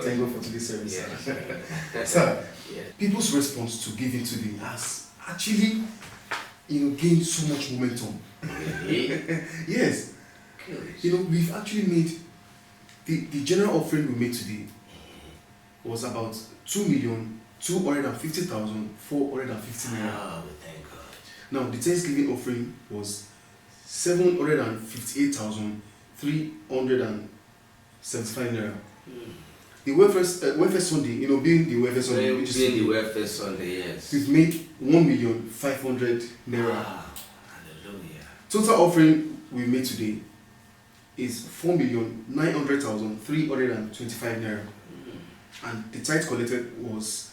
thank God for today's service. Yes. Sir, Yeah. people's response to giving today has actually, gained so much momentum. Really? Yes. Good. We've actually made the general offering we made today was about 2,250,450 naira. Ah, we thank God. Now the Thanksgiving offering was 758,375 naira. The welfare Sunday, being the welfare Sunday, which is the welfare Sunday, yes. we've made 1,500,000 naira. Ah, hallelujah. Total offering we made today is 4,900,325 naira. And the tithe collected was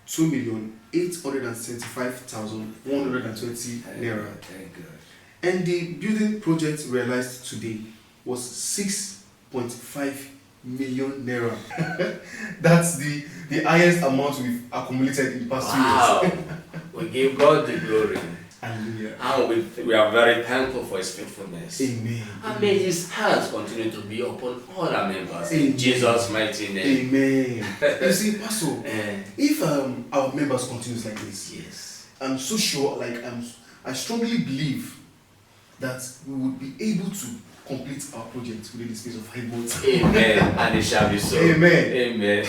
2,875,120 naira. Thank God. And the building project realized today was 6.5 million naira. That's the highest amount we've accumulated in the past 2 years. We give God the glory. Hallelujah. And we are very thankful for His faithfulness. Amen. And may His hands continue to be upon all our members. Amen. In Jesus' mighty name. Amen. You see, Pastor, Eh, if our members continues like this, yes. I'm so sure, I strongly believe that we would be able to complete our project within the space of 5 months. Amen. And it shall be so. Amen. Amen.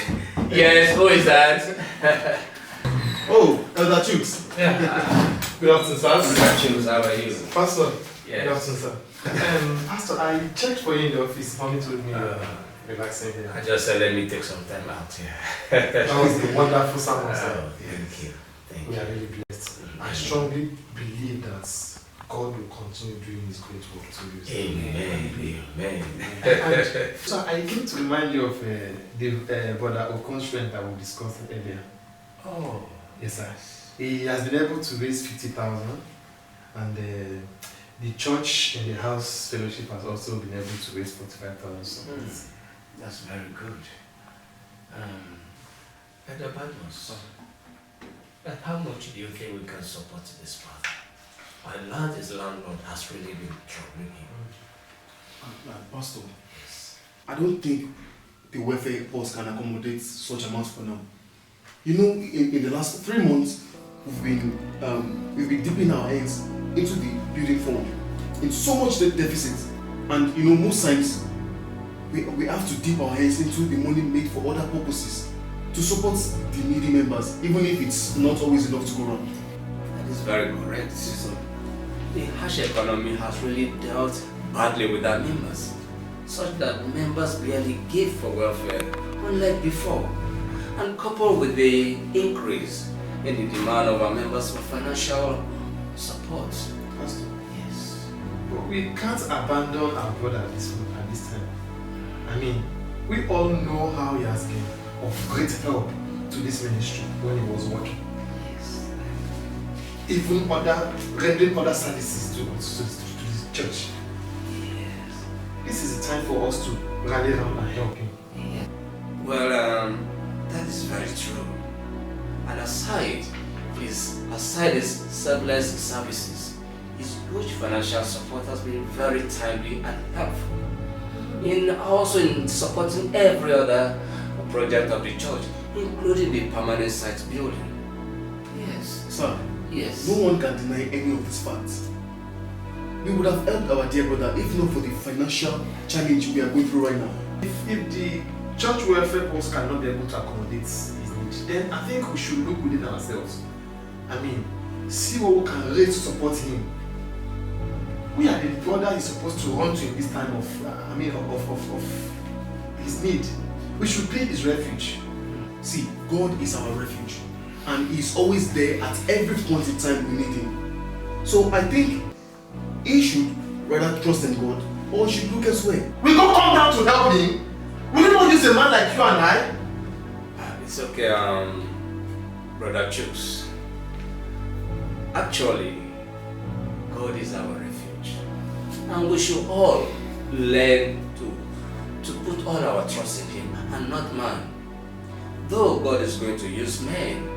Yes, who is that? Oh, Elder Chooks. Yeah. Good afternoon, sir. Congratulations, how are you? Pastor. Yes. Good afternoon, sir. Pastor, I checked for you in the office. Mommy told me relaxing here. I just said let me take some time out here. That was a wonderful sermon, sir. Thank you. Thank We you. are really blessed. I strongly believe that God will continue doing His great work to you. Amen. Amen. And so I came to remind you of the brother Okon's friend that we discussed earlier. Oh. Yes, sir. He has been able to raise 50,000, and the church and the house fellowship has also been able to raise 45,000. That's very good. Elder Badmus, but how much do you think we can support this brother? His landlord has really been troubling him. Pastor, I don't think the welfare post can accommodate such amounts for now. In the last 3 months, we've been dipping our hands into the building fund in so much deficit, and most times we have to dip our hands into the money made for other purposes to support the needy members, even if it's not always enough to go around. That is very correct. The harsh economy has really dealt badly with our members, such that members barely give for welfare, unlike before. And coupled with the increase in the demand of our members for financial support. Pastor. Yes. But we can't abandon our brother at this time. I mean, we all know how he has been of great help to this ministry when he was working. Yes. Even rendering other services to the church. Yes. This is the time for us to rally around and help him. Yeah. Well, that is very true. And aside his selfless services, his huge financial support has been very timely and helpful. Also in supporting every other project of the church, including the permanent site building. Yes. Sir, Yes. no one can deny any of these facts. We would have helped our dear brother if not for the financial challenge we are going through right now. If the church welfare post cannot be able to accommodate his needs, then I think we should look within ourselves. I mean, see what we can raise to support him. We are the brother he's supposed to run to in this time of his need. We should be his refuge. See, God is our refuge, and He's always there at every point in time we need Him. So I think he should rather trust in God, or should look elsewhere. We don't come down to help him. We don't use a man like you and I. It's okay, Brother Chooks. Actually, God is our refuge. And we should all learn to put all our trust in Him and not man. Though God is going to use men,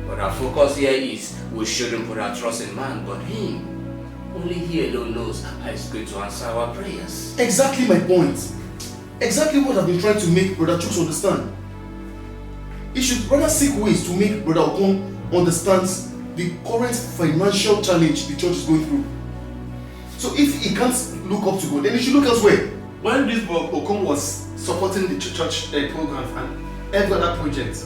but our focus here is we shouldn't put our trust in man, but Him. Only He alone knows how He's going to answer our prayers. Exactly my point. Exactly what I've been trying to make Brother Chooks understand. He should rather seek ways to make Brother Okon understand the current financial challenge the church is going through. So if he can't look up to God, then he should look elsewhere. When this Okon was supporting the church programs and every other project,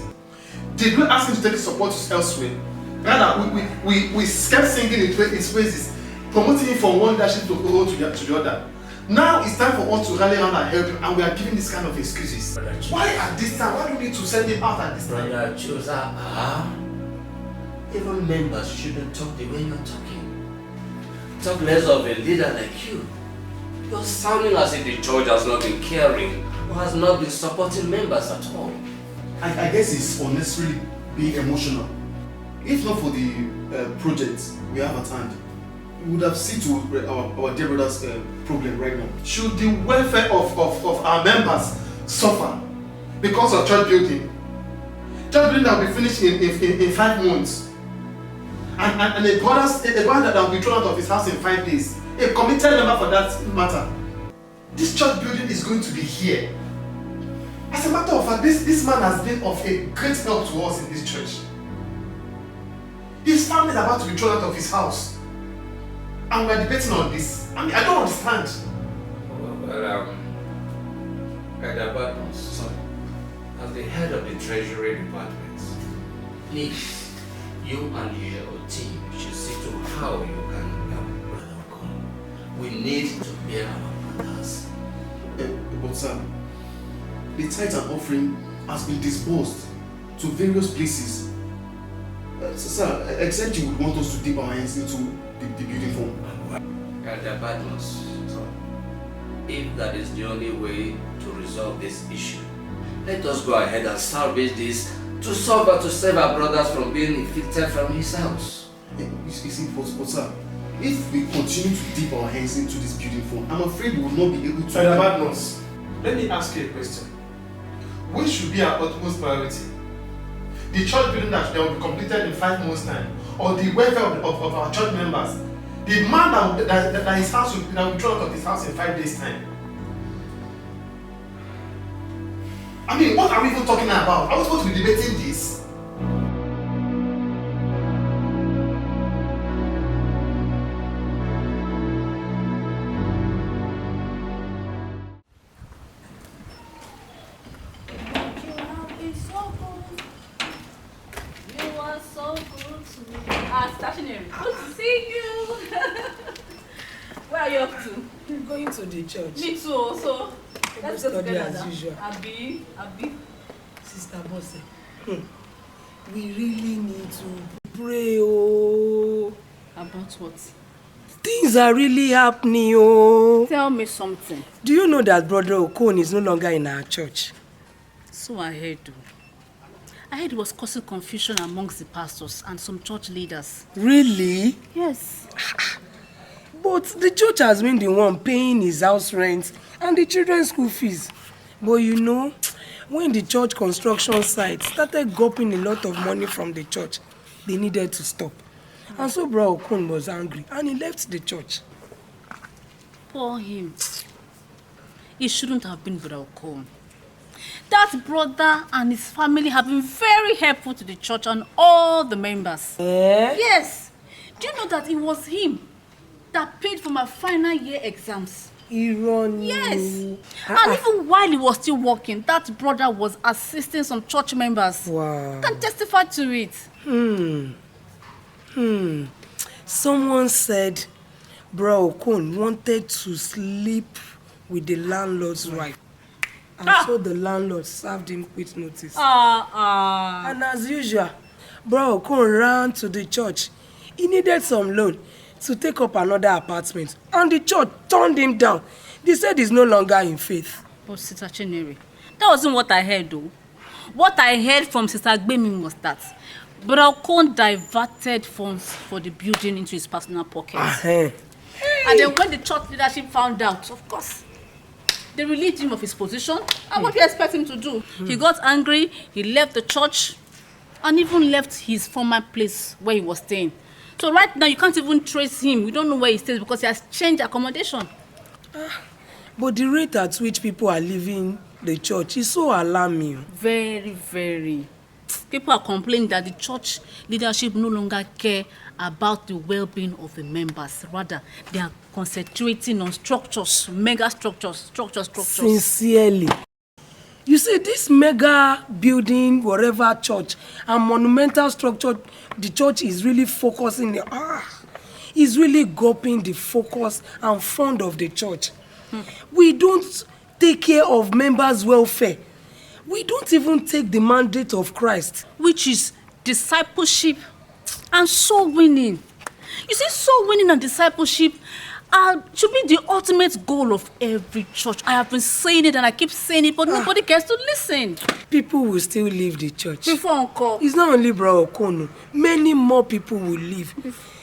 did we ask him to take his support elsewhere? Rather, we kept singing his praises, promoting him from one leadership to the other. Now it's time for us to rally around and help him, and we are giving this kind of excuses. Why at this time? Why do we need to send him out at this time? Brother Joseph, even members shouldn't talk the way you're talking. Talk less of a leader like you. You're sounding as if the church has not been caring or has not been supporting members at all. I guess it's unnecessarily being emotional. If not for the project we have at hand, we would have seen to our dear brother's problem right now. Should the welfare of our members suffer because of church building? Church building that will be finished in 5 months. And a brother that will be thrown out of his house in 5 days. A committed member for that matter. This church building is going to be here. As a matter of fact, this man has been of a great help to us in this church. His family is about to be thrown out of his house. And we are debating on this. I mean, I don't understand. Brother Badmus, as the head of the Treasury Department, please, you and your team should see to how you can help Brother Okon. We need to bear our brothers. But sir, the tithe and offering has been disbursed to various places. Sir, except you would want us to dip our hands into the building fund. Brother Badmus, if that is the only way to resolve this issue, let us go ahead and salvage this to save our brothers from being evicted from his house. You see, but sir, if we continue to dip our hands into this building fund, I'm afraid we will not be able to... Brother Badmus, let me ask you a question. Which should be our utmost priority? The church building that will be completed in 5 months' time, or the welfare of our church members? The man that his house will be thrown out of his house in 5 days' time. I mean, what are we even talking about? Are we supposed to be debating this? To the church. Me too also. Let's go study together. as usual. Abi. Sister Bosse, we really need to pray. Oh, About what? things are really happening. Oh, Tell me something. do you know that Brother Okon is no longer in our church? So I heard. I heard it was causing confusion amongst the pastors and some church leaders. Really? Yes. But the church has been the one paying his house rent and the children's school fees. But you know, when the church construction site started gulping a lot of money from the church, they needed to stop. And so Brother Okon was angry and he left the church. Poor him. It shouldn't have been Brother Okon. That brother and his family have been very helpful to the church and all the members. Eh? Yes. Do you know that it was him that paid for my final year exams? Irony. Yes. And even while he was still working, that brother was assisting some church members. Wow. I can testify to it. Someone said Bro Okon wanted to sleep with the landlord's wife. And so the landlord served him quit notice. And as usual, Bro Okon ran to the church. He needed some loan to take up another apartment. And the church turned him down. They said he's no longer in faith. But Sister Chinere, that wasn't what I heard though. What I heard from Sister Gbemi was that Brother Okon diverted funds for the building into his personal pocket. And then when the church leadership found out, of course, they relieved him of his position. And what do you expect him to do? He got angry, he left the church, and even left his former place where he was staying. So right now, you can't even trace him. We don't know where he stays because he has changed accommodation. But the rate at which people are leaving the church is so alarming. Very, very. People are complaining that the church leadership no longer care about the well-being of the members. Rather, they are concentrating on structures, mega structures. Sincerely. You see, this mega building, whatever church, and monumental structure, the church is really focusing, is really gulping the focus and fund of the church. We don't take care of members' welfare. We don't even take the mandate of Christ, which is discipleship and soul winning. You see, soul winning and discipleship should be the ultimate goal of every church. I have been saying it and I keep saying it, but nobody cares to listen. People will still leave the church. Before Uncle. It's not only Bro Okono. Many more people will leave.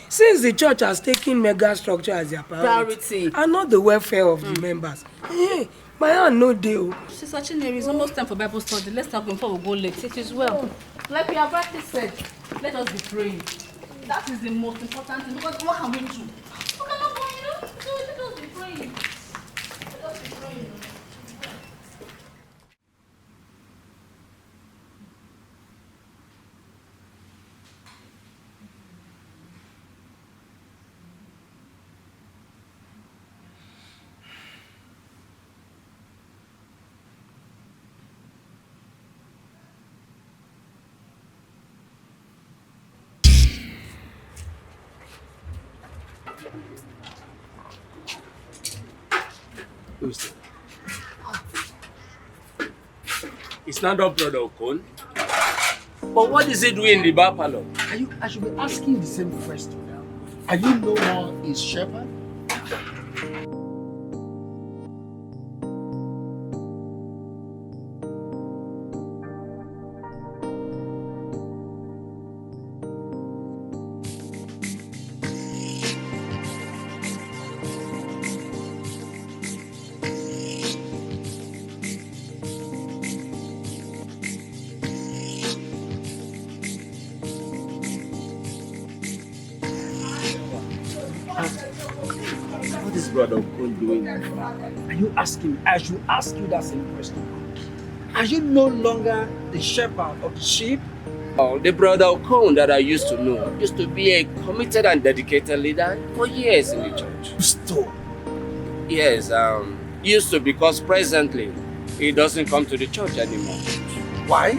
Since the church has taken mega structure as their priority and not the welfare of the members. Hey, my hand no deal. Sister Chinere, it's almost time for Bible study. Let's start before we go late. It is well. Like we have rightly said, let us be praying. That is the most important thing, because what can we do? We cannot go, so let us be praying. Let us be praying. It's not up, Brother Okon. But what is he doing in the bar parlor? I should be asking the same question now. Are you no more his shepherd? What is Brother Okon doing? Are you asking me? I should ask you that same question. Are you no longer the shepherd of the sheep? Oh, the Brother Okon that I used to know used to be a committed and dedicated leader for years in the church. Stop. Yes, used to, because presently he doesn't come to the church anymore. Why?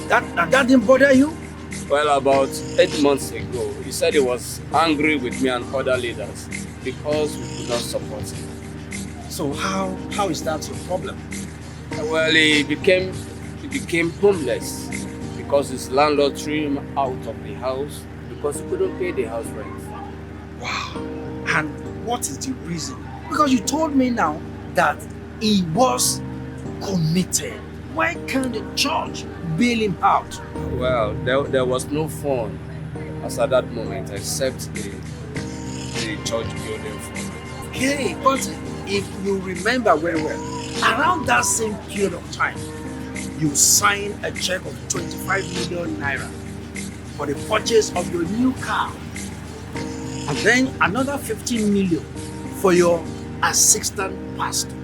That didn't bother you? Well, about 8 months ago, he said he was angry with me and other leaders because we could not support him. So how is that your problem? Well, he became homeless because his landlord threw him out of the house because he couldn't pay the house rent. Wow. And what is the reason? Because you told me now that he was committed. Why can't the church bail him out? Well, there was no fund as at that moment except the church building fund. Okay, but if you remember very well, around that same period of time, you signed a check of 25 million naira for the purchase of your new car. And then another 15 million for your assistant pastor.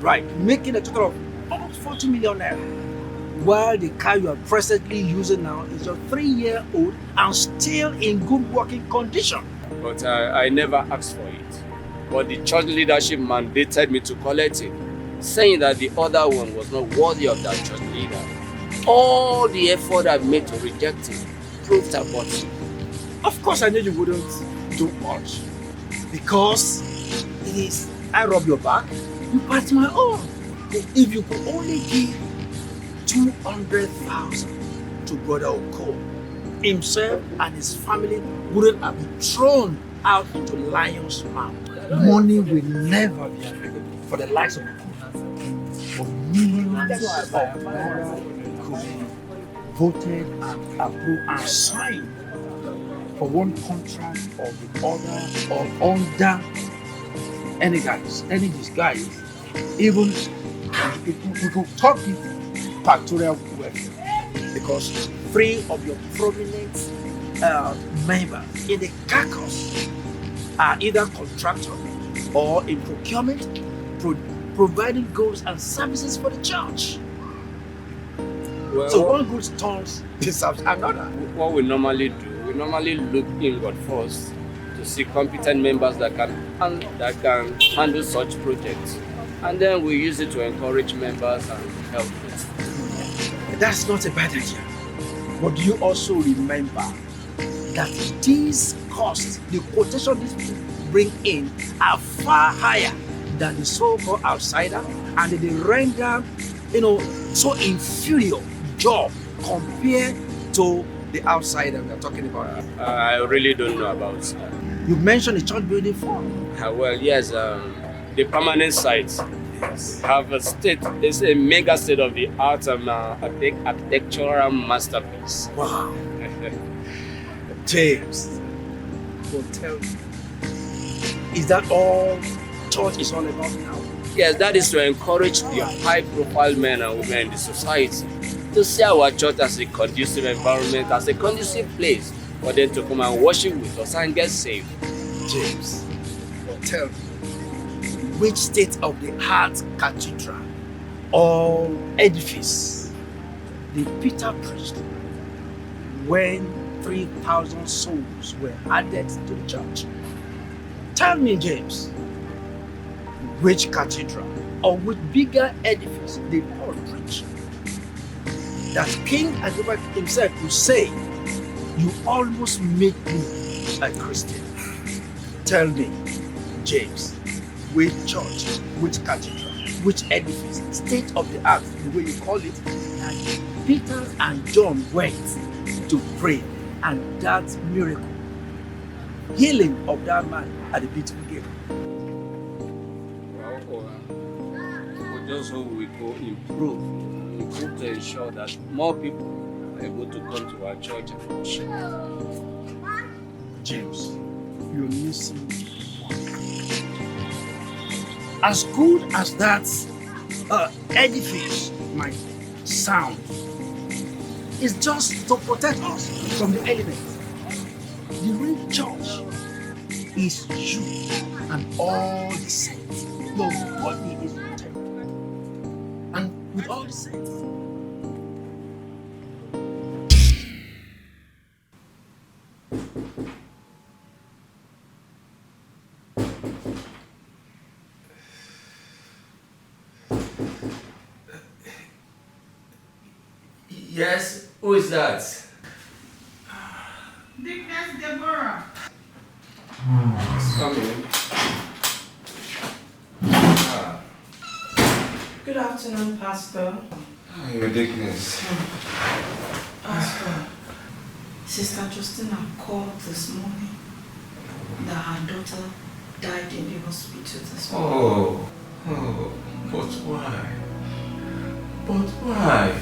Right, making a total of almost 40 million naira. While the car you are presently using now is a 3-year-old and still in good working condition. But I never asked for it. But the church leadership mandated me to collect it, saying that the other one was not worthy of that church leader. All the effort I've made to reject it proved abortive. Of course I knew you wouldn't do much. Because it is, I rob your back, you pat my own. If you could only give 200,000 to Brother Oko, himself and his family wouldn't have been thrown out into lion's mouth. Money will never be available for the likes of Oko. For millions of naira could be voted and approved and signed for one contract or the other or under any disguise. Even we could talk it factorial welfare, because 3 of your prominent members in the caucus are either contractors or in procurement, providing goods and services for the church. Well, so one good turns deserves another. What we normally do, we normally look inward first to see competent members that can handle such projects, and then we use it to encourage members and help them. That's not a bad idea. But do you also remember that these costs, the quotation these people bring in, are far higher than the so-called outsider, and they render, so inferior job compared to the outsider we are talking about? I really don't know about that. You mentioned the church building fund. Well, yes, the permanent sites have it's a mega state-of-the-art architectural masterpiece. Wow. James, well, tell me, is that all church is all about now? Yes, that is to encourage the high-profile men and women in the society to see our church as a conducive environment, as a conducive place for them to come and worship with us and get saved. James, well, tell me, which state-of-the-art cathedral or edifice did Peter preach when 3,000 souls were added to the church? Tell me, James, which cathedral or which bigger edifice did Paul preach that King Agrippa himself would say, "You almost made me a Christian"? Tell me, James, which church, which cathedral, which edifice, state of the art, the way you call it, that Peter and John went to pray, and that miracle, healing of that man at the beautiful gate. Well, just hope we go improve to ensure that more people are able to come to our church and worship. James, you're missing one. As good as that edifice might sound, it's just to protect us from the elements. The real church is you and all the saints. Your body is the temple, and with all the saints. Yes, who is that? Deaconess Deborah. Come in. Good afternoon, Pastor. Your Deaconess. Pastor, Sister Justina called this morning that her daughter died in the hospital this morning. But why? But why?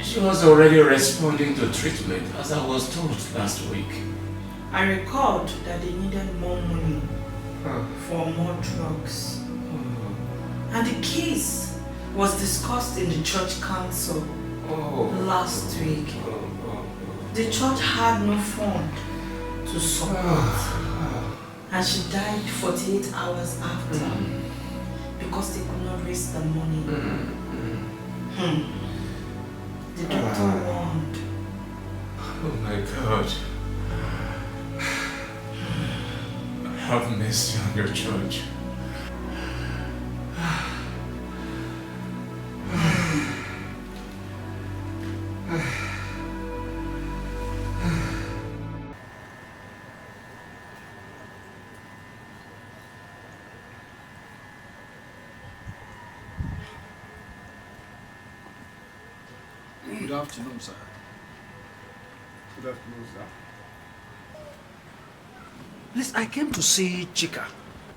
She was already responding to treatment as I was told last week. I recalled that they needed more money for more drugs. And the case was discussed in the church council last week. The church had no fund to support. And she died 48 hours after because they could not raise the money. The doctor warned. Oh my God. Have mercy on your church. Good afternoon, sir. Good afternoon, sir. Please, I came to see Chika.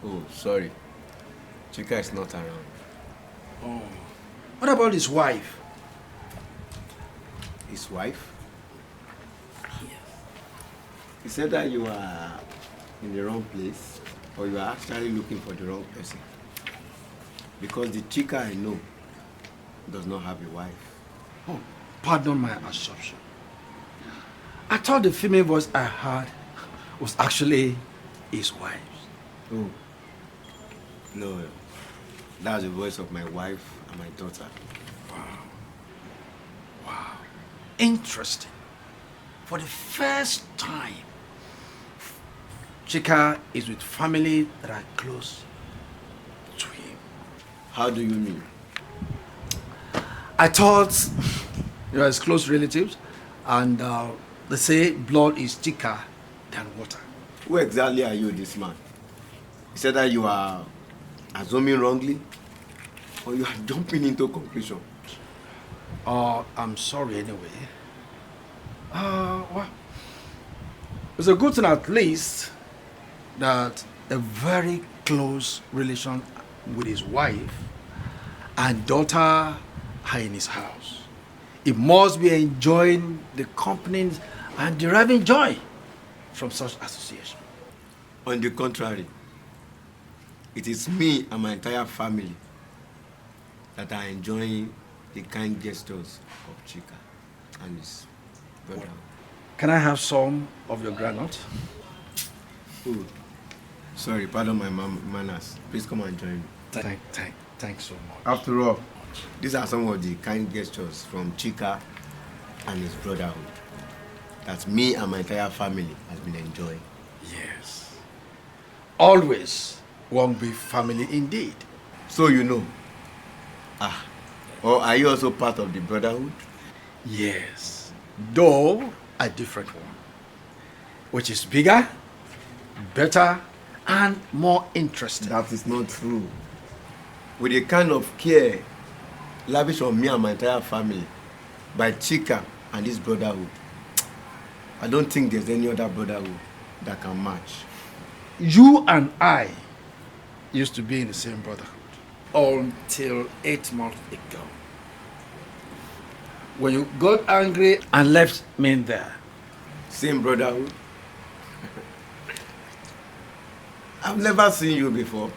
Oh, sorry. Chika is not around. Oh. What about his wife? His wife? He said that you are in the wrong place, or you are actually looking for the wrong person. Because the Chika I know does not have a wife. Oh, pardon my assumption. I thought the female voice I heard was actually his wife. Oh, No, that's the voice of my wife and my daughter. Wow. Interesting. For the first time, Chika is with family that are close to him. How do you mean? I thought you are his close relatives, and they say blood is thicker than water. Who exactly are you, this man? You said that you are assuming wrongly, or you are jumping into conclusion? I'm sorry anyway. Well, it's a good thing at least that a very close relation with his wife and daughter are in his house. He must be enjoying the company and deriving joy from such association. On the contrary, it is me and my entire family that are enjoying the kind gestures of Chika and his brother. Can I have some of your granite? Oh, sorry, pardon my manners. Please come and join me. Thanks so much. After all, these are some of the kind gestures from Chika and his brotherhood that me and my entire family has been enjoying. Yes. Always one big family indeed. So you know. Or are you also part of the brotherhood? Yes. Though a different one. Which is bigger, better, and more interesting. That is not true. With the kind of care lavished on me and my entire family by Chika and his brotherhood, I don't think there's any other brotherhood that can match. You and I used to be in the same brotherhood until 8 months ago. When you got angry and left me there. Same brotherhood? I've never seen you before.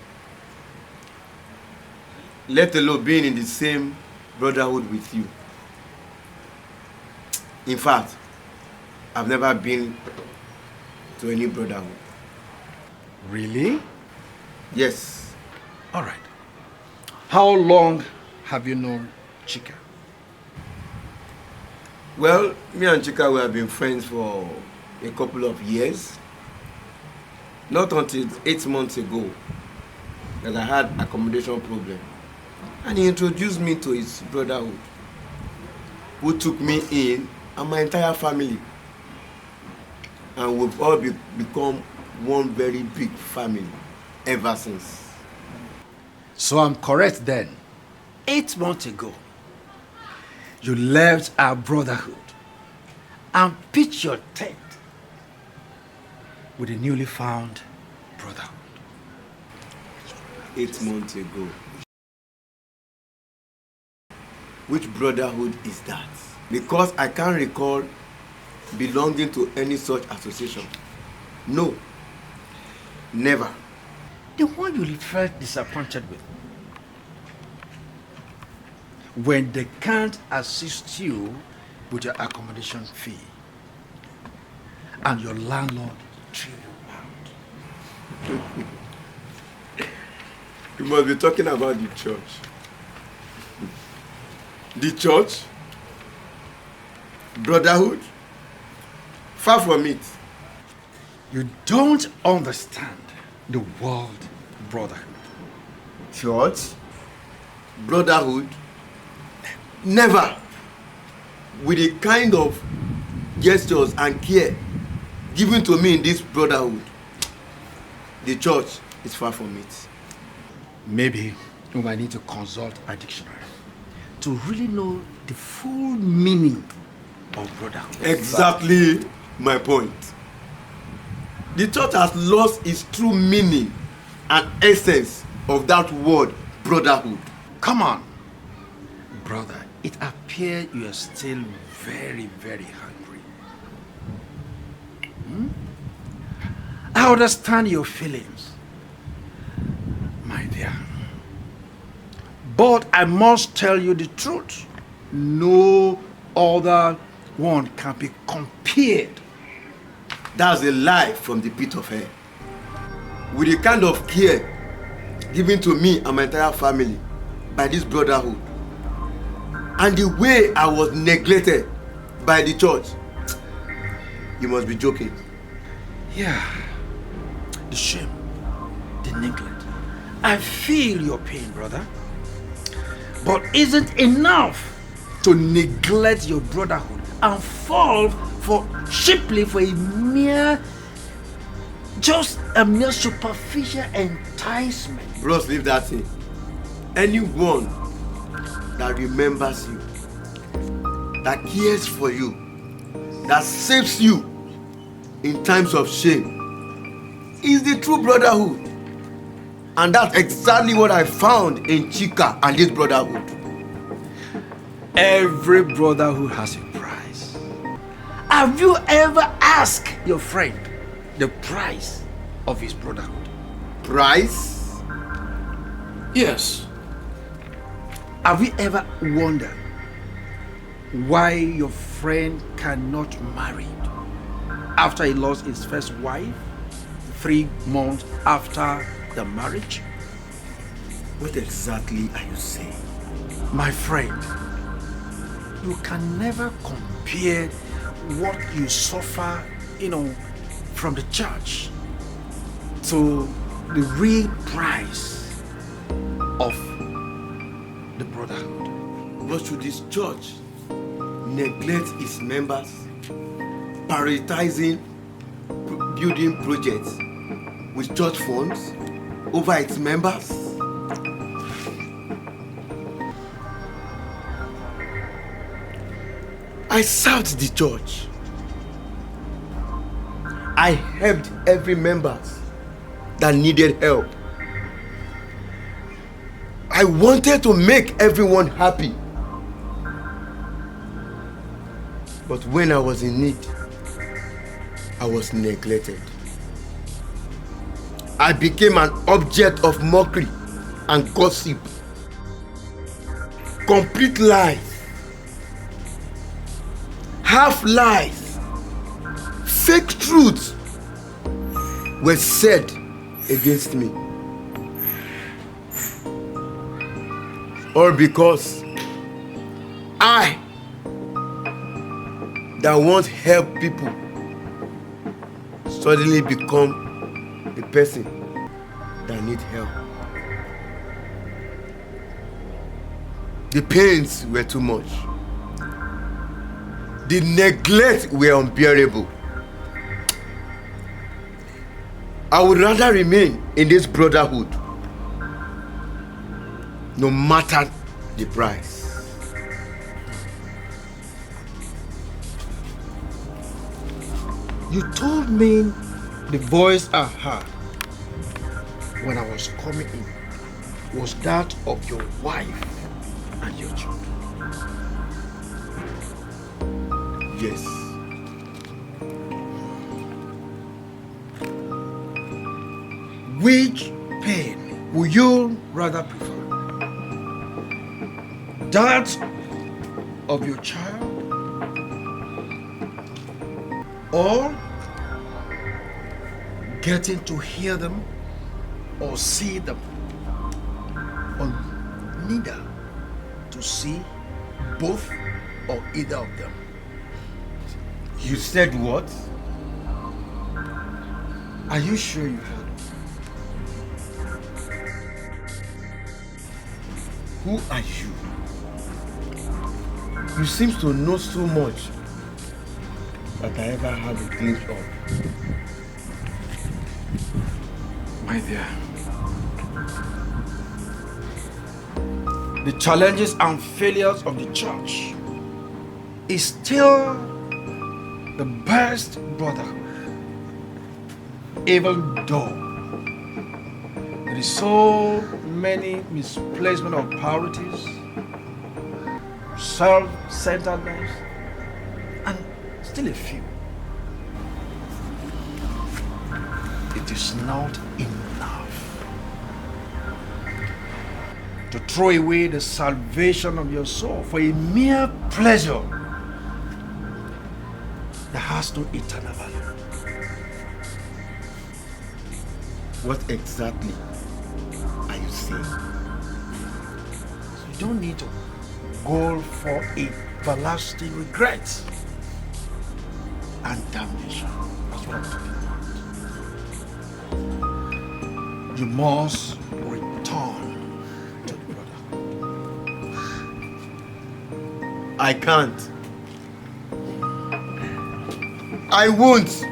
Let alone being in the same brotherhood with you. In fact, I've never been to any brotherhood. Really? Yes. All right. How long have you known Chika? Well, me and Chika, we have been friends for a couple of years. Not until 8 months ago that I had accommodation problem. And he introduced me to his brotherhood, who took me in and my entire family. And we've all become one very big family ever since. So I'm correct then. 8 months ago, you left our brotherhood and pitched your tent with a newly found brotherhood. 8 months ago. Which brotherhood is that? Because I can't recall belonging to any such association. No. Never. The one you felt disappointed with. When they can't assist you with your accommodation fee and your landlord threw you out. You must be talking about the church. The church? Brotherhood? Far from it. You don't understand the word brotherhood. Church? Brotherhood? Never. With the kind of gestures and care given to me in this brotherhood, the church is far from it. Maybe we might need to consult a dictionary to really know the full meaning of brotherhood. Exactly my point. The church has lost its true meaning and essence of that word brotherhood. Come on, brother. It appears you are still very, very hungry. I understand your feelings, my dear. But I must tell you the truth. No other one can be compared. That's a lie from the pit of hell. With the kind of care given to me and my entire family by this brotherhood, and the way I was neglected by the church, you must be joking. Yeah, the shame, the neglect. I feel your pain, brother. But isn't enough to neglect your brotherhood and fall for cheaply for just a mere superficial enticement. Bros, leave that thing. Anyone that remembers you, that cares for you, that saves you in times of shame is the true brotherhood. And that's exactly what I found in Chika and this brotherhood. Every brotherhood has a price. Have you ever asked your friend the price of his brotherhood? Price? Yes. Have you ever wondered why your friend cannot marry after he lost his first wife 3 months after the marriage? What exactly are you saying? My friend, you can never compare what you suffer, from the church to the real price of the brotherhood. But should this church neglect its members, prioritizing building projects with church funds over its members? I served the church. I helped every member that needed help. I wanted to make everyone happy. But when I was in need, I was neglected. I became an object of mockery and gossip. Complete lies, half lies, fake truths were said against me. All because I, that once help people, suddenly become the person that need help. The pains were too much. The neglect were unbearable. I would rather remain in this brotherhood, no matter the price. You told me the voice I heard when I was coming in was that of your wife and your children. Yes. Which pain would you rather prefer? That of your child or getting to hear them or see them, or neither to see both or either of them? You said what? Are you sure you heard? Who are you? You seem to know so much that I ever had a glimpse of. My dear, the challenges and failures of the church is still the best brotherhood, even though there is so many misplacement of priorities, self-centeredness, and still a few. It is not enough to throw away the salvation of your soul for a mere pleasure that has no eternal value. What exactly are sin. You don't need to go for everlasting regret and damnation. That's what I'm talking about. You must return to the brotherhood. I can't. I won't.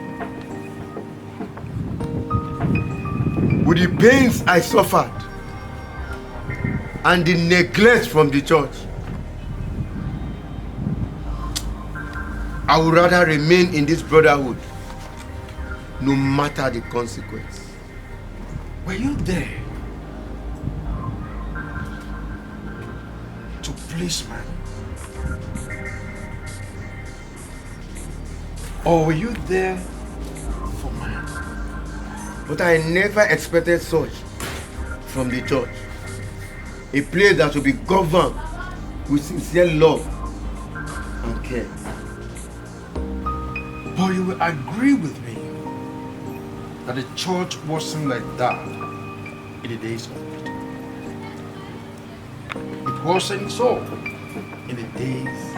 With the pains I suffered and the neglect from the church, I would rather remain in this brotherhood no matter the consequence. Were you there to please man? Or were you there for man? But I never expected such from the church. A place that will be governed with sincere love and care. But you will agree with me that the church wasn't like that in the days of Peter. It wasn't so in the days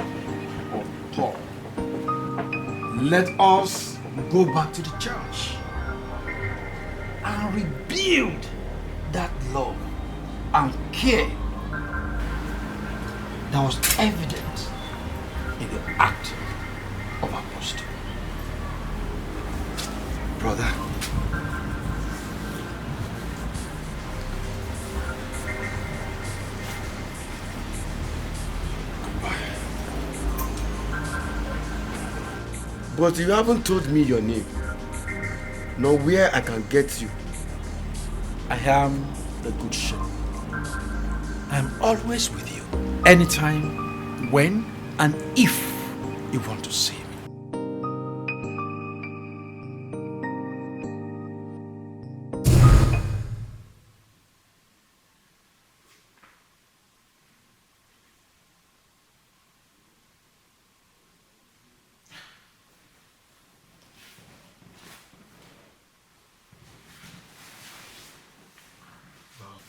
of Paul. Let us go back to the church and rebuild that love and care that was evident in the act of apostle. Brother, but you haven't told me your name, nor where I can get you. I am the good shepherd. I am always with you, anytime, when, and if you want to see me.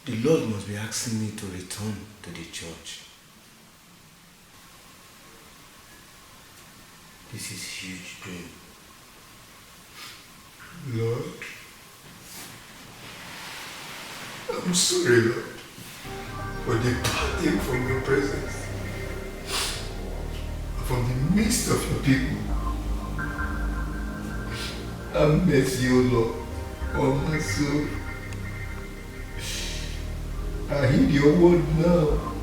The Lord must be asking me to return to the church. This is huge dream. Lord, I'm sorry, Lord, for departing from your presence, from the midst of your people. Have mercy, O Lord, on my soul. I heed your word now.